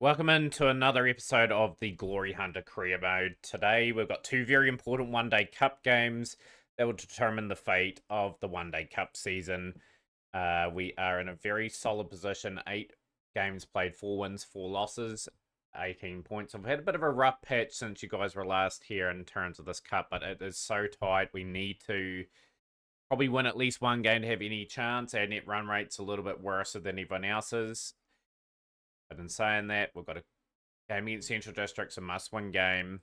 Welcome into another episode of the Glory Hunter career mode. Today we've got two very important One Day Cup games that will determine the fate of the One Day Cup season. We are in a very solid position. 8 games played, 4 wins, 4 losses, 18 points. I've had a bit of a rough patch since you guys were last here in terms of this cup, but it is so tight. We need to probably win at least one game to have any chance. Our net run rate's a little bit worse than everyone else's. But in saying that, we've got a game against Central District's a must-win game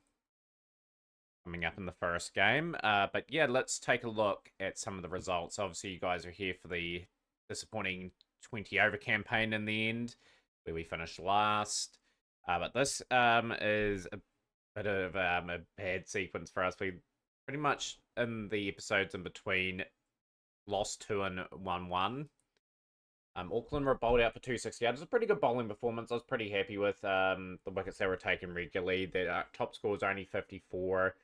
coming up in the first game. But yeah, let's take a look at some of the results. Obviously, you guys are here for the disappointing 20-over campaign in the end, where we finished last. But this is a bit of a bad sequence for us. We pretty much, in the episodes in between, lost 2 and 1-1. Auckland were bowled out for 268. It was a pretty good bowling performance. I was pretty happy with the wickets they were taking regularly. The top score was only 54,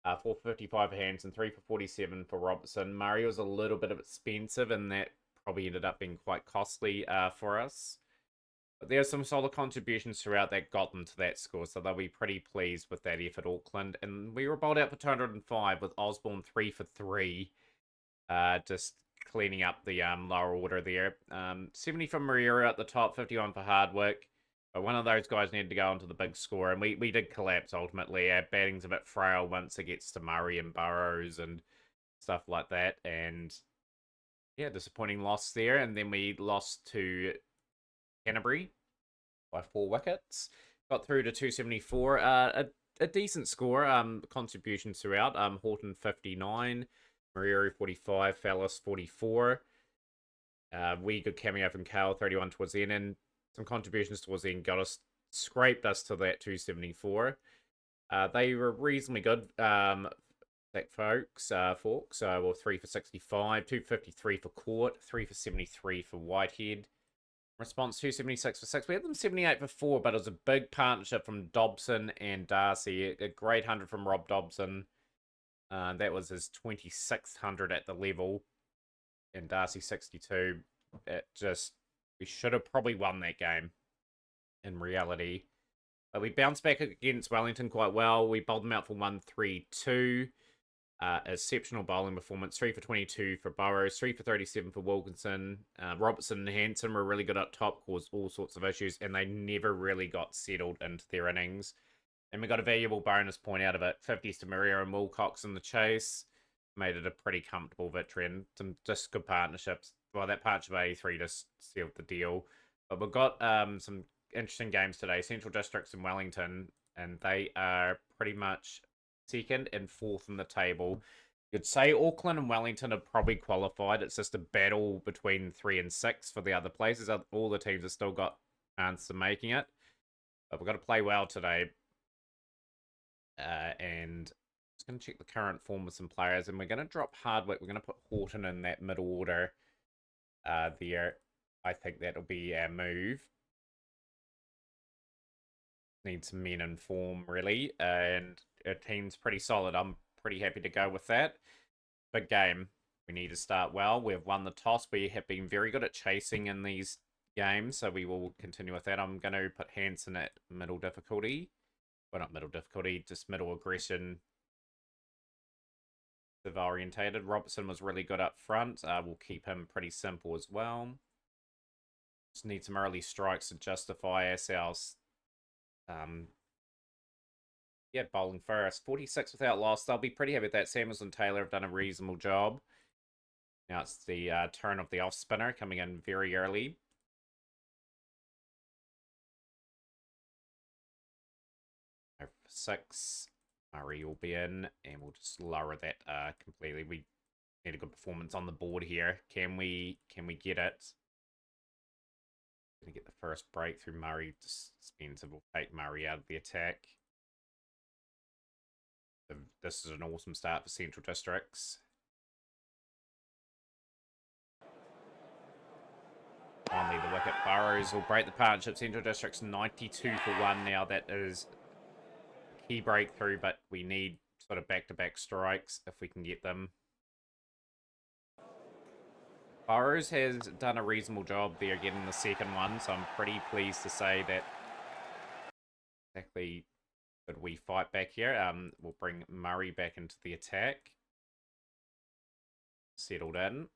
455 for Hanson, 3 for 47 for Robertson. Murray was a little bit expensive, and that probably ended up being quite costly for us. But there's some solid contributions throughout that got them to that score, so they'll be pretty pleased with that effort, Auckland. And we were bowled out for 205 with Osborne 3 for 3. Just cleaning up the lower order there. 70 from Maria at the top, 51 for Hardwick. But one of those guys needed to go onto the big score, and we did collapse ultimately. Our batting's a bit frail once it gets to Murray and Burrows and stuff like that. And yeah, disappointing loss there. And then we lost to Canterbury by 4 wickets. Got through to 274. A decent score. Contributions throughout. Horton 59. Marieri 45, Fallis 44. We good cameo from Kale 31 towards the end, and some contributions towards the end scraped us to that 274. They were reasonably good. That Forks were 3 for 65, 253 for Court, 3 for 73 for Whitehead. Response 276 for 6. We had them 78 for 4, but it was a big partnership from Dobson and Darcy. A great 100 from Rob Dobson. That was his 2600 at the level. And Darcy 62. We should have probably won that game in reality. But we bounced back against Wellington quite well. We bowled them out for 132. Exceptional bowling performance. 3 for 22 for Burrows. 3 for 37 for Wilkinson. Robertson and Hanson were really good up top, caused all sorts of issues, and they never really got settled into their innings. And we got a valuable bonus point out of it. 50s to Maria and Wilcox in the chase. Made it a pretty comfortable victory and some just good partnerships. Well, that partnership of 83 just sealed the deal. But we've got some interesting games today. Central Districts in Wellington, and they are pretty much second and fourth in the table. You'd say Auckland and Wellington are probably qualified. It's just a battle between 3 and 6 for the other places. All the teams have still got chance of making it. But we've got to play well today. And just going to check the current form with some players, and we're going to drop Hardwick. We're going to put Horton in that middle order there. I think that'll be our move. Need some men in form, really, and our team's pretty solid. I'm pretty happy to go with that. Big game. We need to start well. We've won the toss. We have been very good at chasing in these games, so we will continue with that. I'm going to put Hanson at middle difficulty. Well, not middle difficulty, just middle aggression. They've orientated. Robertson was really good up front. We'll keep him pretty simple as well. Just need some early strikes to justify ourselves. Yeah, bowling first. 46 without loss. They'll be pretty happy with that. Samuels and Taylor have done a reasonable job. Now it's the turn of the off spinner coming in very early. 6. Murray will be in, and we'll just lower that completely. We need a good performance on the board here. Can we get it? Gonna get the first break through Murray. Just expensive. We'll take Murray out of the attack. This is an awesome start for Central Districts. Finally, the wicket. Burrows will break the partnership. Central Districts 92 for 1 now. That is key breakthrough, but we need sort of back-to-back strikes if we can get them. Burrows has done a reasonable job there getting the second one, so I'm pretty pleased to say that exactly could we fight back here. We'll bring Murray back into the attack. Settled in.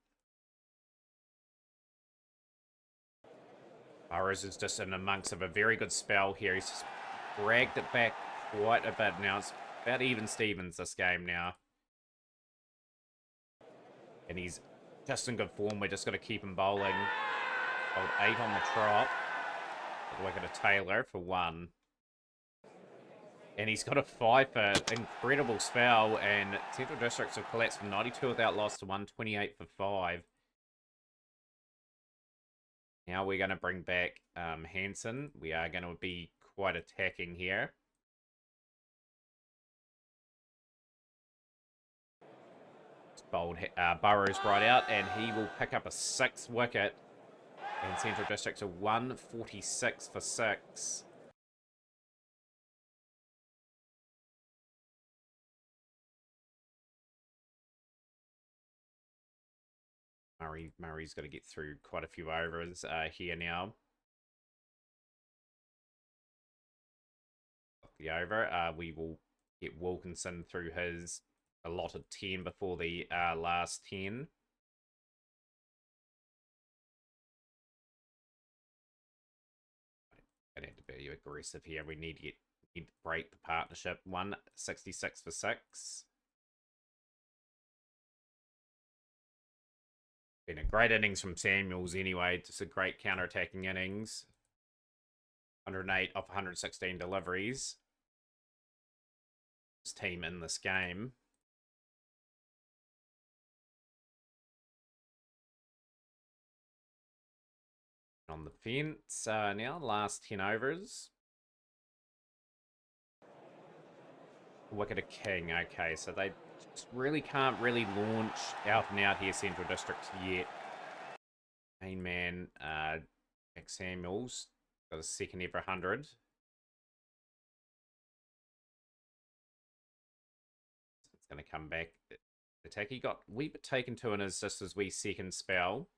Burrows is just in amongst of a very good spell here. He's just dragged it back quite a bit now. It's about even Stevens this game now. And he's just in good form. We're just going to keep him bowling. Hold 8 on the trot. We're going to Taylor for 1. And he's got a 5 for incredible spell. And Central Districts have collapsed from 92 without loss to 128 for 5. Now we're going to bring back Hanson. We are going to be quite attacking here. Bold Burrows right out, and he will pick up a 6th wicket. And Central Districts are 146 for 6. Murray's got to get through quite a few overs here now. The over. We will get Wilkinson through his allotted 10 before the last 10. Gonna have to be aggressive here. We need to break the partnership. 166 for 6. Been a great innings from Samuels anyway. Just a great counter-attacking innings. 108 off 116 deliveries. His team in this game. On the fence now, last 10 overs. Wicket of King. Okay, so they just really can't launch out and out here, Central Districts, yet. Main man, Jack Samuels, got a second ever 100. It's going to come back. Attack. He got a wee bit taken to in his just as wee second spell.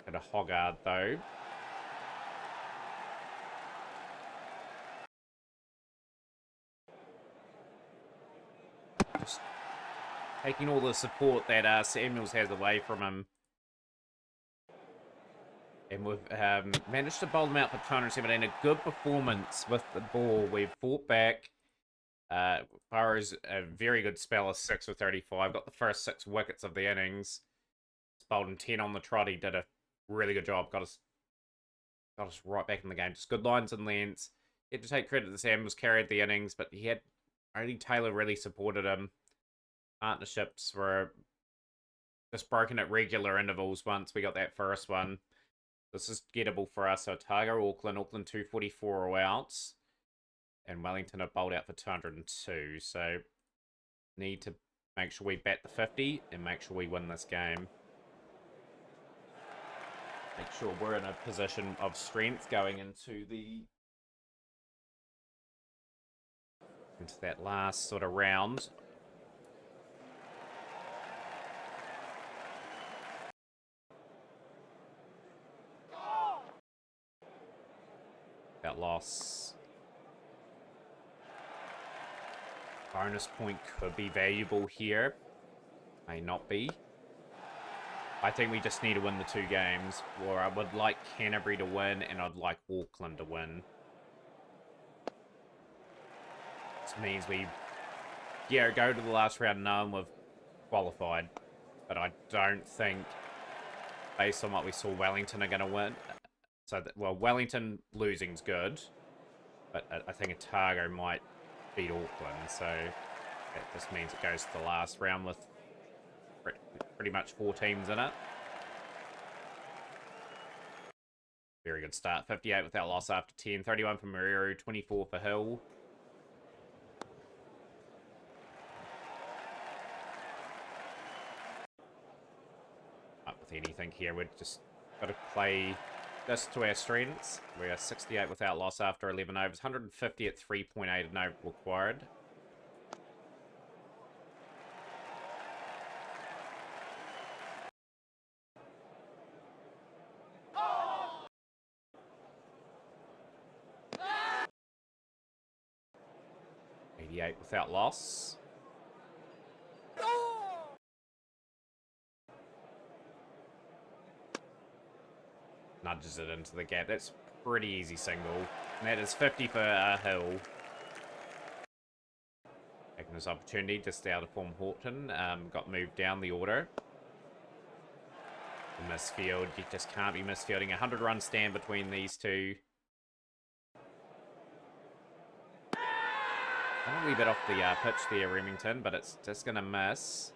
At a Hoggard though. Just taking all the support that Samuels has away from him. And we've managed to bowl them out for 217. A good performance with the ball. We've fought back. Burrows, a very good spell of 6 for 35. Got the first 6 wickets of the innings. Bowled him 10 on the trot. He did a really good job. Got us right back in the game. Just good lines and lengths. He had to take credit that Samuels carried the innings, but he had only Taylor really supported him. Partnerships were just broken at regular intervals once we got that first one. This is gettable for us. So Otago, Auckland 244 all outs. And Wellington are bowled out for 202. So need to make sure we bat the 50 and make sure we win this game. Make sure we're in a position of strength going into that last sort of round. That loss. Bonus point could be valuable here. May not be. I think we just need to win the 2 games. Or I would like Canterbury to win, and I'd like Auckland to win. This means we go to the last round knowing we've qualified. But I don't think, based on what we saw, Wellington are going to win. So, Wellington losing's good. But I think Otago might beat Auckland. So, that just means it goes to the last round with pretty much 4 teams in it. Very good start. 58 without loss after 10. 31 for Mariru. 24 for Hill. Up with anything here. We've just got to play this to our strengths. We are 68 without loss after 11 overs. 150 at 3.8 and over required. 88 without loss. Nudges it into the gap. That's pretty easy single. And that is 50 for Hill. Taking this opportunity, just out of form Horton. Got moved down the order. The misfield, you just can't be misfielding. 100-run stand between these two. A wee bit off the pitch there, Remington, but it's just going to miss.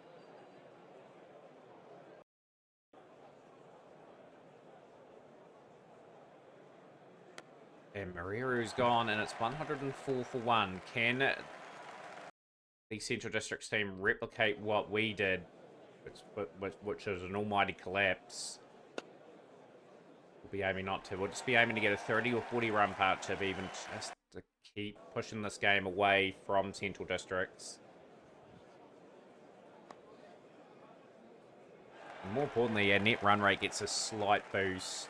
And Mariru's gone, and it's 104 for 1. Can the Central Districts team replicate what we did, which is an almighty collapse? We'll be aiming not to. We'll just be aiming to get a 30 or 40 run partnership, even just to keep pushing this game away from Central Districts. And more importantly, our net run rate gets a slight boost.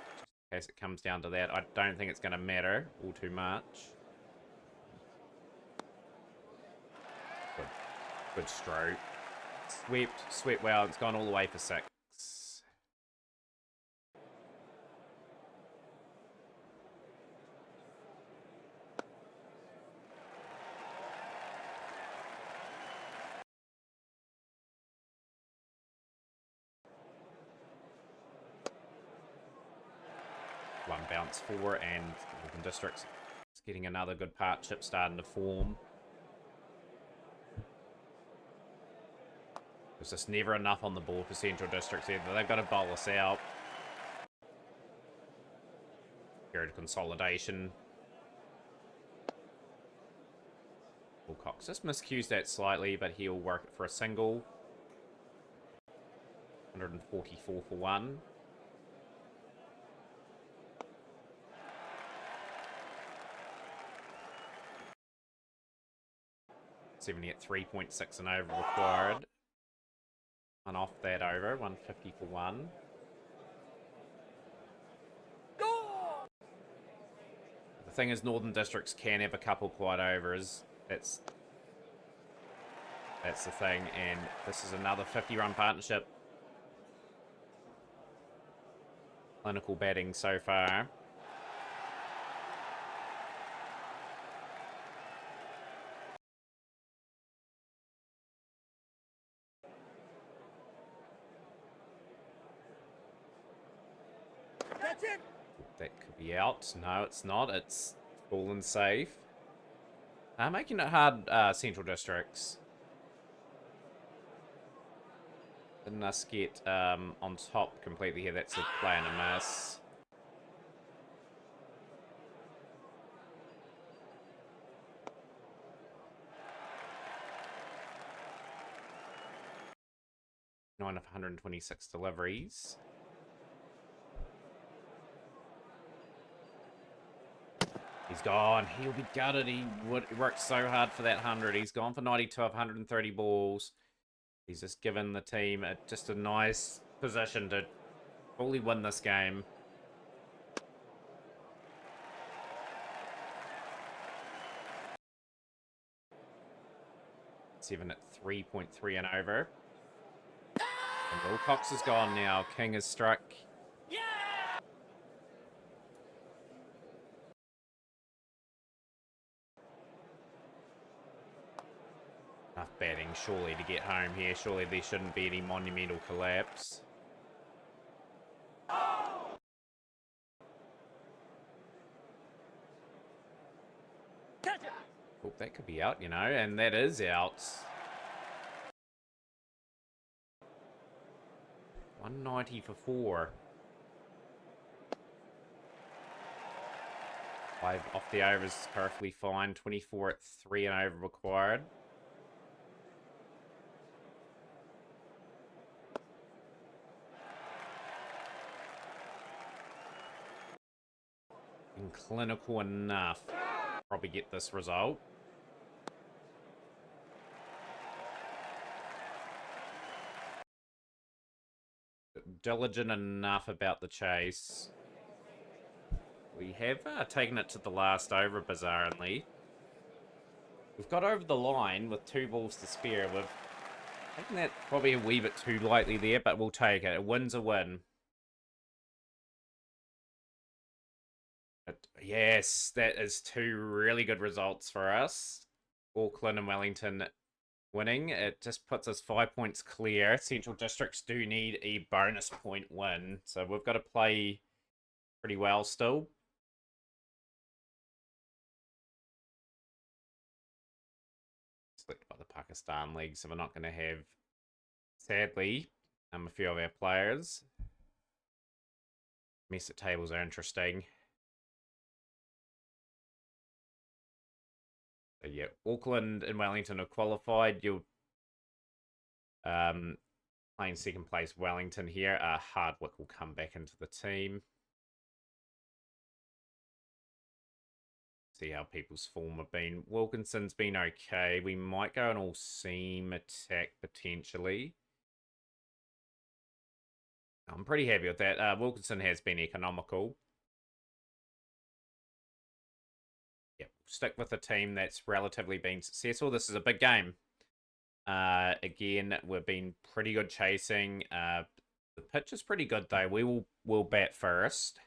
In case it comes down to that, I don't think it's going to matter all too much. Good stroke. Swept well. It's gone all the way for 6. One bounce 4, and Northern Districts is getting another good partnership starting to form. There's just never enough on the board for Central Districts either. They've got to bowl us out. Period of consolidation. Wilcox just miscues that slightly, but he'll work it for a single. 144 for 1. 70 at 3.6 and over required. And off that over, 150 for 1. The thing is, Northern Districts can have a couple quad overs. That's the thing, and this is another 50-run partnership. Clinical batting so far. That could be out. No, it's not. It's full and safe. Making it hard, Central Districts. Didn't us get on top completely here. That's a play and a miss. Nine of 126 deliveries. He's gone. He'll be gutted. He worked so hard for that 100. He's gone for 92 of 130 balls. He's just given the team just a nice position to fully win this game. Seven at 3.3 and over. And Wilcox is gone now. King is struck. Enough batting, surely, to get home here. Surely there shouldn't be any monumental collapse. Oh, that could be out, you know, and that is out. 190 for 4. 5 off the overs is perfectly fine. 24 at 3 and over required. And clinical enough to probably get this result. Diligent enough about the chase. We have taken it to the last over, bizarrely. We've got over the line with 2 balls to spare. We've taken that probably a wee bit too lightly there, but we'll take it. A win's a win. But yes, that is 2 really good results for us. Auckland and Wellington winning. It just puts us 5 points clear. Central Districts do need a bonus point win, so we've got to play pretty well still. Selected by the Pakistan League, so we're not going to have, sadly, a few of our players. Domestic tables are interesting. So yeah, Auckland and Wellington are qualified. You're playing second place Wellington here. Hardwick will come back into the team. See how people's form have been. Wilkinson's been okay. We might go an all-seam attack potentially. I'm pretty happy with that. Wilkinson has been economical. Yep, stick with a team that's relatively been successful. This is a big game. Again, we've been pretty good chasing. The pitch is pretty good though. We'll bat first.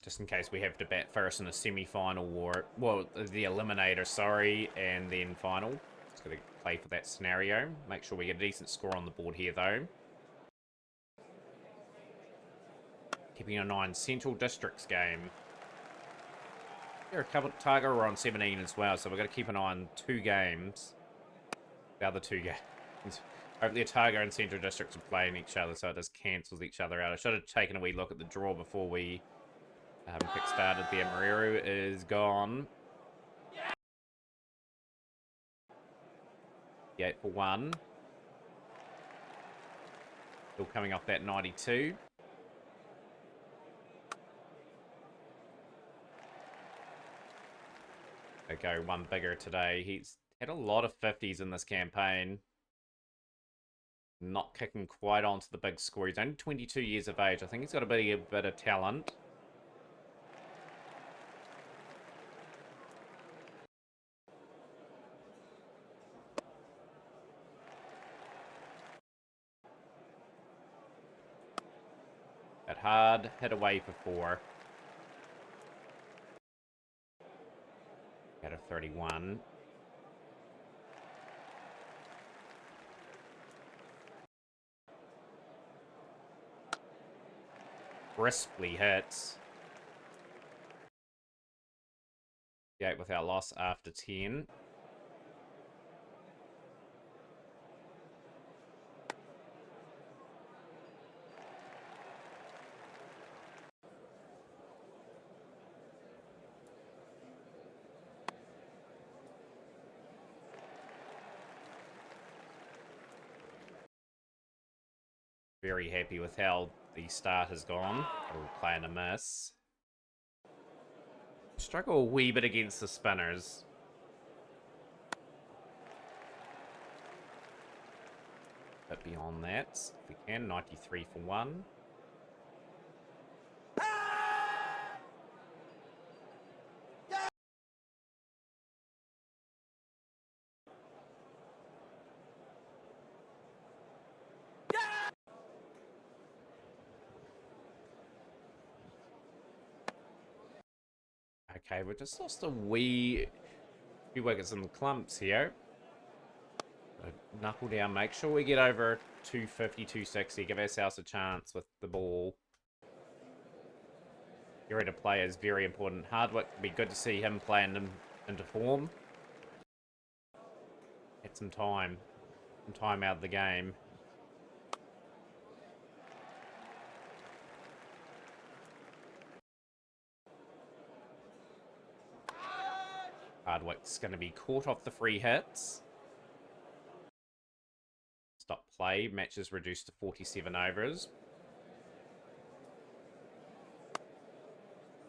Just in case we have to bat first in a semi-final or, well, the eliminator, sorry, and then final. Just got to play for that scenario. Make sure we get a decent score on the board here, though. Keeping an eye on Central Districts game. They're a couple Targa are on 17 as well, so we've got to keep an eye on 2 games. The other 2 games. Hopefully Targa and Central Districts are playing each other, so it just cancels each other out. I should have taken a wee look at the draw before we kick-started there. Mariru is gone. 8 for 1. Still coming off that 92. They go one bigger today. He's had a lot of 50s in this campaign. Not kicking quite onto the big score. He's only 22 years of age. I think he's got a bit of talent. At hard, hit away for 4. Out of 31. Crisply hits. 8 with our loss after 10. Very happy with how the start has gone. We're playing a miss. Struggle a wee bit against the spinners. But beyond that, if we can, 93 for 1. Okay, we just lost a wee few wickets in the clumps here. Knuckle down, make sure we get over 250, 260, give ourselves a chance with the ball. Area to play is very important. Hardwick, would be good to see him playing into form. Get some time out of the game. Hardwick's going to be caught off the free hits. Stop play. Matches reduced to 47 overs.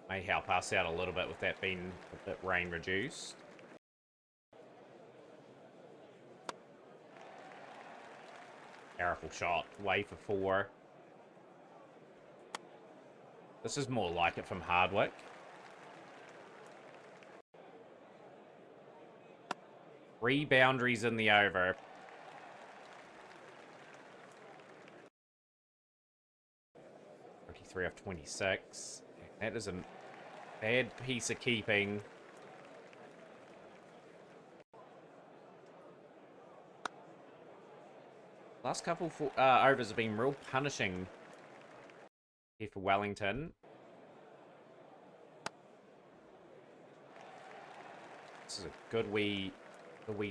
May help us out a little bit with that being a bit rain reduced. Powerful shot. Way for 4. This is more like it from Hardwick. 3 boundaries in the over. Three of 26. That is a bad piece of keeping. Last couple overs have been real punishing here for Wellington. This is a good wee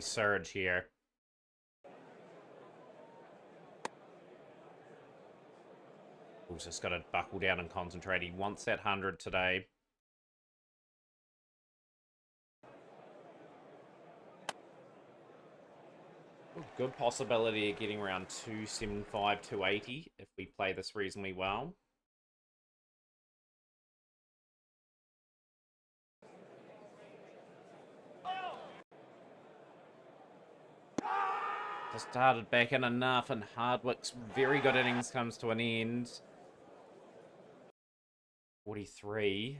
surge here. He's just got to buckle down and concentrate. He wants that 100 today. Good possibility of getting around 275, 280 if we play this reasonably well. Just started back in enough, and Hardwick's very good innings comes to an end. 43.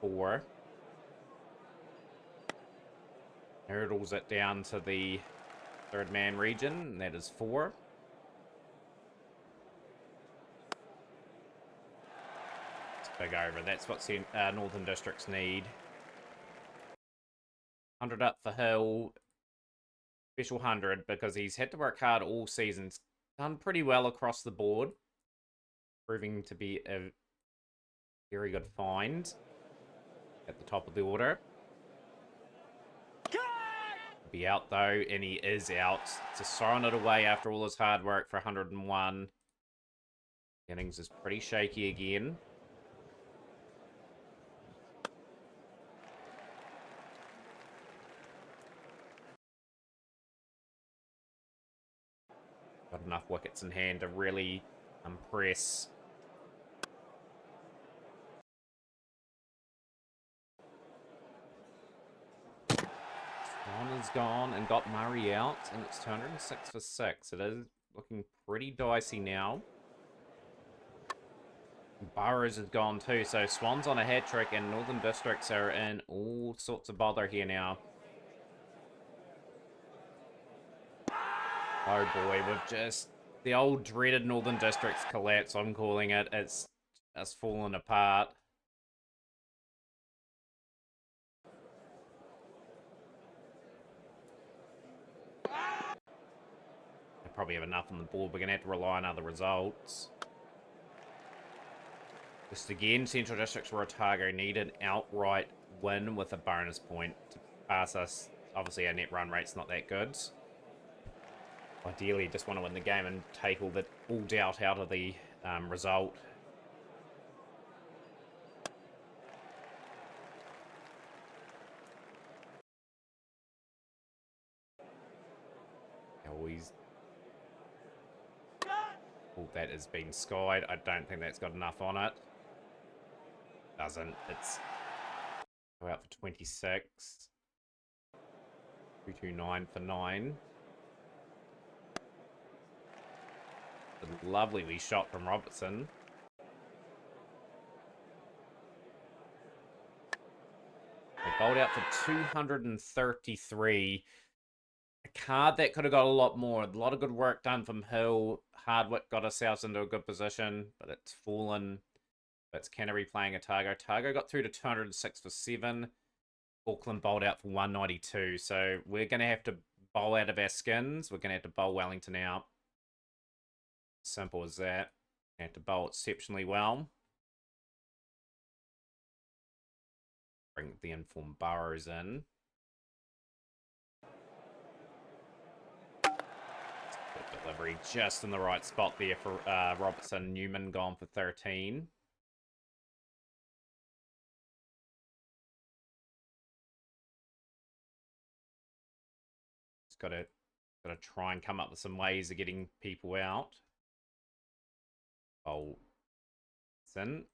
4. Hurdles it down to the third man region, and that is 4. It's a big over. That's what Northern Districts need. 100 up for Hill. Special 100 because he's had to work hard all season. He's done pretty well across the board. Proving to be a very good find at the top of the order. Be out though, and he is out. Just throwing it away after all his hard work for 101. Innings is pretty shaky again. Got enough wickets in hand to really impress. Swan is gone and got Murray out, and it's 206 for 6. It is looking pretty dicey now. Burrows is gone too, so Swan's on a hat trick, and Northern Districts are in all sorts of bother here now. Oh boy, we've just... the old dreaded Northern Districts collapse, I'm calling it. It's fallen apart. They probably have enough on the board. We're going to have to rely on other results. Just again, Central Districts were Otago need an outright win with a bonus point to pass us. Obviously, our net run rate's not that good. Ideally, just want to win the game and take all doubt out of the result. Always. Oh, that has been skied. I don't think that's got enough on it. Doesn't. It's go out for 26. 229 for 9. A lovely wee shot from Robertson. They bowled out for 233. A card that could have got a lot more. A lot of good work done from Hill. Hardwick got ourselves into a good position, but it's fallen. That's Canterbury playing Otago. Otago got through to 206 for 7. Auckland bowled out for 192. So we're going to have to bowl out of our skins. We're going to have to bowl Wellington out. Simple as that. Have to bowl exceptionally well. Bring the informed Burrows in. Good delivery just in the right spot there for Robertson. Newman gone for 13. Just got to try and come up with some ways of getting people out. Oh, it's in.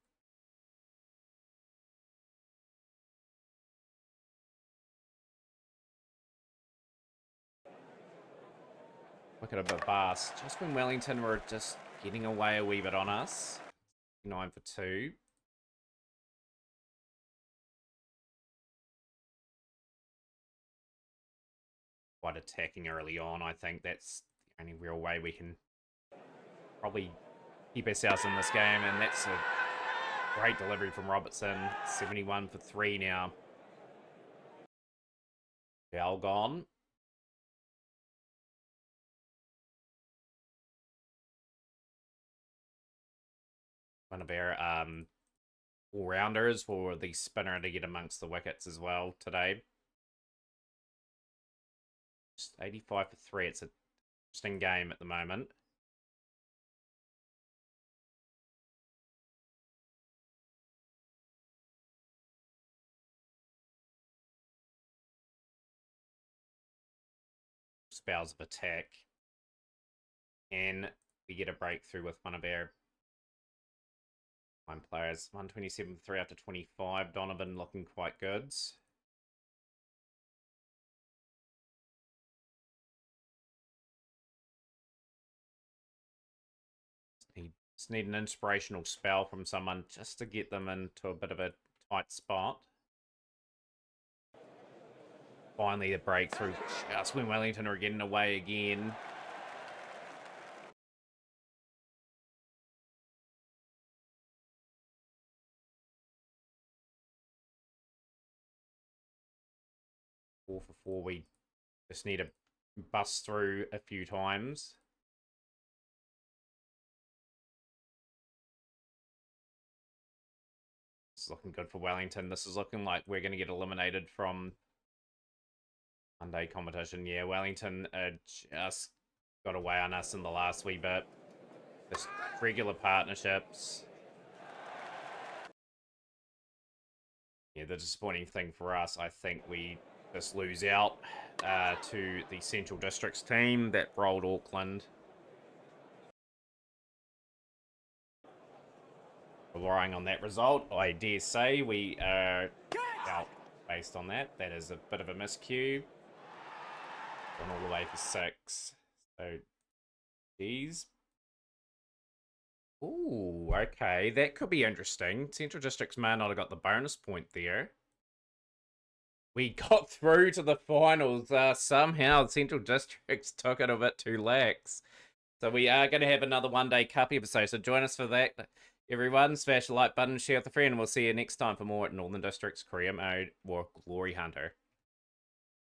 Look at a bit fast. Just when Wellington were just getting away a wee bit on us. 9 for 2. quite attacking early on. I think that's the only real way we can probably keep ourselves in this game, and that's a great delivery from Robertson. 71 for 3 now. Bell gone. One of our all-rounders for the spinner to get amongst the wickets as well today. Just 85 for 3. It's an interesting game at the moment. Spells of attack. And we get a breakthrough with one of our fine players. 127 for 3 after 25. Donovan looking quite good. Just need an inspirational spell from someone just to get them into a bit of a tight spot. Finally, the breakthrough. Just when Wellington are getting away again. Four for 4. We just need to bust through a few times. This is looking good for Wellington. This is looking like we're going to get eliminated from Monday competition. Yeah, Wellington just got away on us in the last wee bit. Just regular partnerships. Yeah, the disappointing thing for us, I think we just lose out to the Central Districts team that rolled Auckland. Relying on that result, I dare say we are out based on that. That is a bit of a miscue. Gone all the way for 6. So, these. Ooh, okay. That could be interesting. Central Districts may not have got the bonus point there. We got through to the finals. Somehow, Central Districts took it a bit too lax. So we are going to have another One Day Cup episode. So join us for that, everyone. Smash the like button, share with a friend, and we'll see you next time for more at Northern Districts Career Mode or Glory Hunter.